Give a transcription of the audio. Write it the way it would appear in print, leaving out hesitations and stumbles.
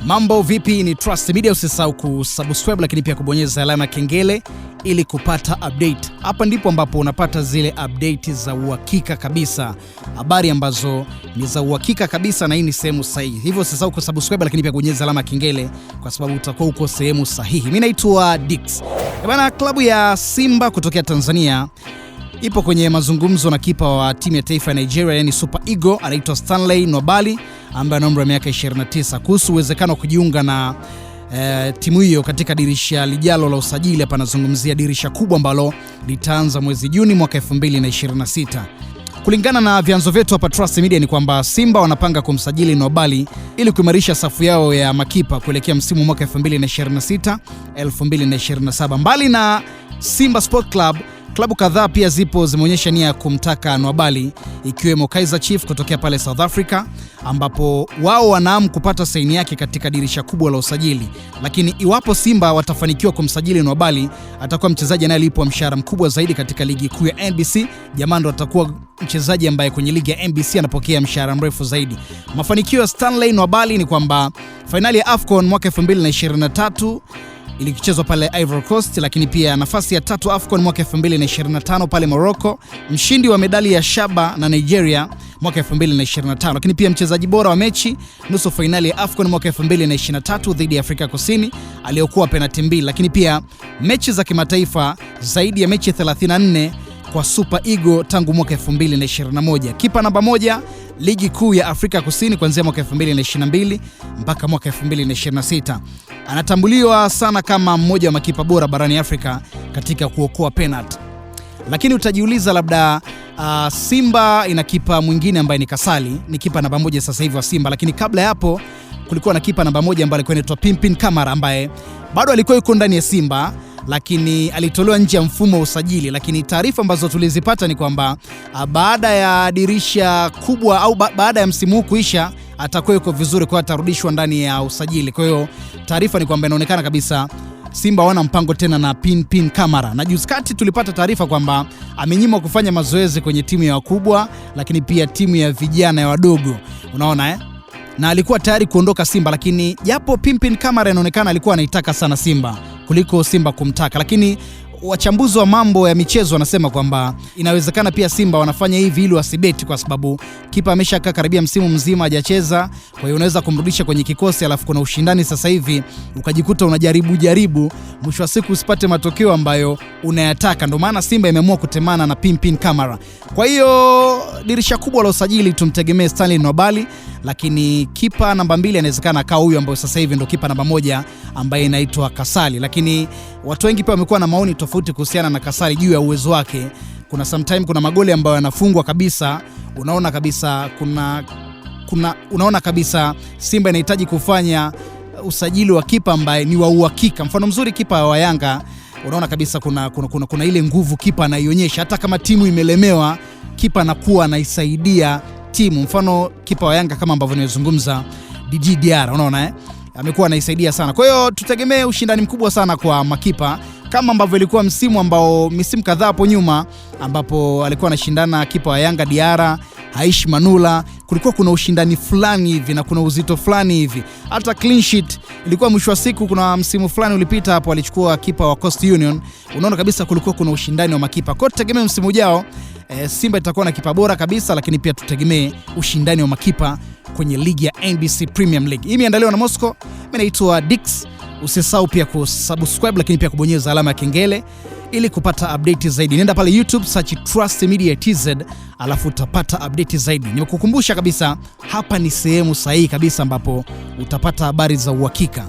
Mambo vipi? Ni Trust Media. Usisahau kusubscribe lakini pia kubonyeza alama ya kengele ili kupata update. Hapa ndipo ambapo unapata zile update za uhakika kabisa, habari ambazo ni za uhakika kabisa, na hii ni sehemu sahihi. Hivyo usisahau kusubscribe lakini pia kubonyeza alama ya kengele kwa sababu utakuwa uko sehemu sahihi. Mimi naitwa Dix. Bwana, klabu ya Simba kutokea Tanzania ipo kwenye mazungumzo na kipa wa timu ya taifa ya Nigeria, yani Super Eagles, anaitwa Stanley Nwabali ambaye ana umri wa miaka 29 kuhusu uwezekano wa kujiunga na timu hiyo katika dirisha lijalo la usajili. Hapa nazungumzia dirisha kubwa ambalo litaanza mwezi Juni mwaka 2026. Kulingana na vyanzo vyetu hapa Trust Media ni kwamba Simba wanapanga kumsajili Nwabali ili kuimarisha safu yao ya makipa kuelekea msimu mwaka 2026-2027. Mbali na Simba Sport Club, klabu kadhaa pia zimeonyesha nia ya kumtaka Nwabali, ikiwemo Kaizer Chiefs kutokea pale South Africa, ambapo wao wanaam kupata saini yake katika dirisha kubwa la usajili. Lakini iwapo Simba watafanikiwa kumsajili Nwabali, atakuwa mchezaji anayelipwa mshahara mkubwa zaidi katika ligi kuu ya NBC. Jamani, atakuwa mchezaji ambaye kwenye ligi ya NBC anapokea mshahara mrefu zaidi. Mafanikio ya Stanley Nwabali ni kwamba finali ya AFCON mwaka 2023 ilikichezwa pale Ivory Coast, lakini pia nafasi ya 3 AFCON mwaka 2025 pale Morocco, mshindi wa medali ya shaba na Nigeria mwaka 2025, lakini pia mchezaji bora wa mechi nusu finali ya AFCON mwaka 2023 dhidi ya Afrika Kusini aliyokuwa penalti mbili, lakini pia mechi za kimataifa zaidi ya mechi 34 kwa Super Eagles tangu mwaka 2021. Kipa namba 1 ligi kuu ya Afrika Kusini kuanzia mwaka 2022 mpaka mwaka 2026. Anatambuliwa sana kama mmoja wa makipa bora barani Afrika katika kuokoa penalti. Lakini utajiuliza labda Simba ina kipa mwingine ambaye ni Kasali, ni kipa namba 1 sasa hivi wa Simba, lakini kabla ya hapo kulikuwa na kipa namba 1 ambaye alikuwa anaitwa Pimpin Kamara, ambaye bado alikuwa yuko ndani ya Simba lakini alitolewa nje ya mfumo wa usajili. Lakini taarifa ambazo tulizipata ni kwamba baada ya dirisha kubwa au baada ya msimu huu kuisha atakuwa yuko vizuri, kwa atarudishwa ndani ya usajili. Kwa hiyo taarifa ni kwamba inaonekana kabisa Simba wana mpango tena na Pimpin Kamara. Na juzi kati tulipata taarifa kwamba amenyimwa kufanya mazoezi kwenye timu ya wakubwa, lakini pia timu ya vijana ya wadogo. Unaona na alikuwa tayari kuondoka Simba, lakini japo Pimpin Kamara inaonekana alikuwa anaitaka sana Simba kuliko Simba kumtaka, lakini wachambuzi wa mambo ya michezo wanasema kwamba inawezekana pia Simba wanafanya hivi ili wasibeti, kwa sababu kipa ameshakaa karibia msimu mzima hajacheza. Kwa hiyo unaweza kumrudisha kwenye kikosi alafu kuna ushindani sasa hivi ukajikuta unajaribu mwisho wa siku usipate matokeo ambayo unayataka. Ndio maana Simba imeamua kutemana na Pimpin Kamara. Kwa hiyo dirisha kubwa la usajili tumtegemee Stanley Nwabali, lakini kipa namba 2 inawezekana akawa huyu ambaye sasa hivi ndio kipa namba 1 ambaye inaitwa Kasali. Lakini watu wengi pia wamekuwa na maoni tofauti kuhusiana na Kasali juu ya uwezo wake. Kuna magoli ambayo yanafungwa kabisa, unaona kabisa Simba inahitaji kufanya usajili wa kipa ambaye ni wa uhakika. Mfano mzuri kipa wa Yanga, unaona kabisa kuna ile nguvu kipa anaionyesha, hata kama timu imelemewa kipa anakuwa anaisaidia timu. Mfano kipa wa Yanga kama ambavyo nimezungumza, Djigui Diarra, unaona amekuwa anaisaidia sana. Kwa hiyo tutegemee ushindani mkubwa sana kwa makipa, kama ambavyo ilikuwa misimu kadhaa hapo nyuma ambapo alikuwa anashindana kipa wa Yanga Diarra, Aishi Manula. Kulikuwa kuna ushindani fulani hivi na kuna uzito fulani hivi. Hata clean sheet ilikuwa mwisho wa siku, kuna msimu fulani ulipita hapo alichukua kipa wa Coast Union. Unaona kabisa kulikuwa kuna ushindani wa makipa. Kwa hiyo tutegemee msimu ujao Simba itakuwa na kipa bora kabisa, lakini pia tutegemee ushindani wa makipa kwenye ligi ya NBC Premium League. Hii imeandaliwa na Moscow. Mimi naitwa Dix. Usisahau pia kusubscribe lakini pia kubonyeza alama ya kengele ili kupata update zaidi. Nenda pale YouTube search Trust Media TZ alafu utapata update zaidi. Nimekukumbusha kabisa hapa ni sehemu sahihi kabisa ambapo utapata habari za uhakika.